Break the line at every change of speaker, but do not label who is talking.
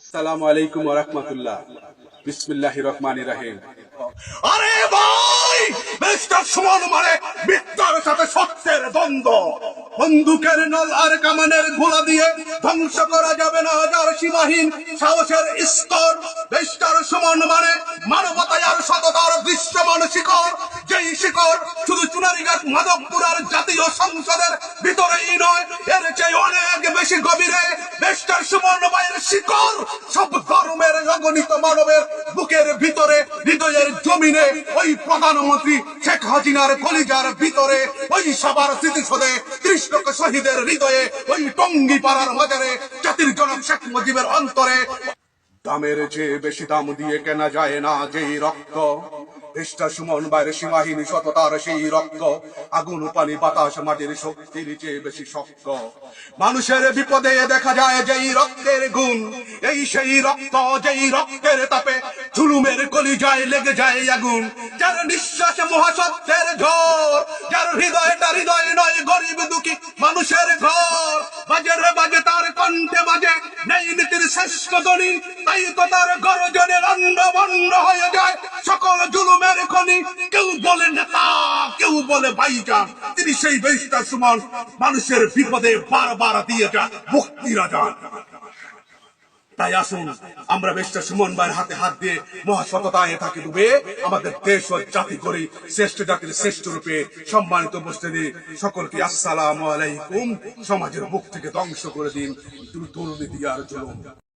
আসসালামু আলাইকুম ওয়া রাহমাতুল্লাহ। বিসমিল্লাহির রহমানির রহিম।
আরে ভাই, মিস্টার সুমন মানে মিথ্যার সাথে সত্যের দ্বন্দ্ব। বন্দুকের নল আর কামানের গোলা দিয়ে ধ্বংস করা যাবে না যার সীমাহীন সাহসের স্তর। মিস্টার সুমন মানে মানবতায় আর সততার দৃশ্যমান শিখর। যেই শিখর শুধু চুনারিঘাট মাধবপুর আর জাতীয় সংসদের ভিতরেই নয়, এর চেয়ে অনেক বেশি গভীরে মিস্টার সুমন ভাইয়ের শিকড় সব ধর্মের অগণিত মানবের বুকের ভিতরে, হৃদয়ের জমিনে, ওই প্রধানমন্ত্রী শেখ হাসিনার কলিজার ভিতরে, ওই সবার স্মৃতিসৌধে ৩০ লক্ষ শহীদের হৃদয়ে, ওই টঙ্গী পাড়ার বাজারে জাতির জনক শেখ মুজিবের অন্তরে।
দামের চেয়ে বেশি দাম দিয়ে কেনা যায় না যেই রক্ত। মিস্টার সুমন ভাইয়ের সীমাহীন সততার সেই রক্ত, আগুন পানি বাতাস মাটির শক্তির চেয়ে বেশি শক্ত। মানুষের বিপদে দেখা যায় যেই রক্তের গুণ, এই সেই রক্ত যেই রক্তের তাপে জুলুমের কলিজায় লেগে যায় আগুন। যার নিঃশ্বাসে মহাসত্যের ঝড়, যার হৃদয়টা হৃদয় নয় গরিব দুঃখী মানুষের ঘর। বাজে রে বাজে তার কণ্ঠে বাজে নেই নীতির শ্রেষ্ঠ ধ্বনি, তাই তো তার গর্জনে লন্ড বন্ড হয়ে যায় সকল জুলুমের খনি। কেউ বলে নেতা, কেউ বলে ভাইজান, তিনি সেই মিস্টার সুমন মানুষের বিপদে বারবার দিয়ে যান মুক্তির আজান। তাই আসুন আমরা মিস্টার সুমন ভাইয়ের হাতে হাত দিয়ে মহাসততায় থাকি ডুবে আমাদের দেশ ও জাতি করি শ্রেষ্ঠ জাতির শ্রেষ্ঠ রূপে। সম্মানিত উপস্থিতি সকলকে আসসালামু আলাইকুম। সমাজের বুক থেকে ধ্বংস করে দিন দুর্নীতি আর জুলুম।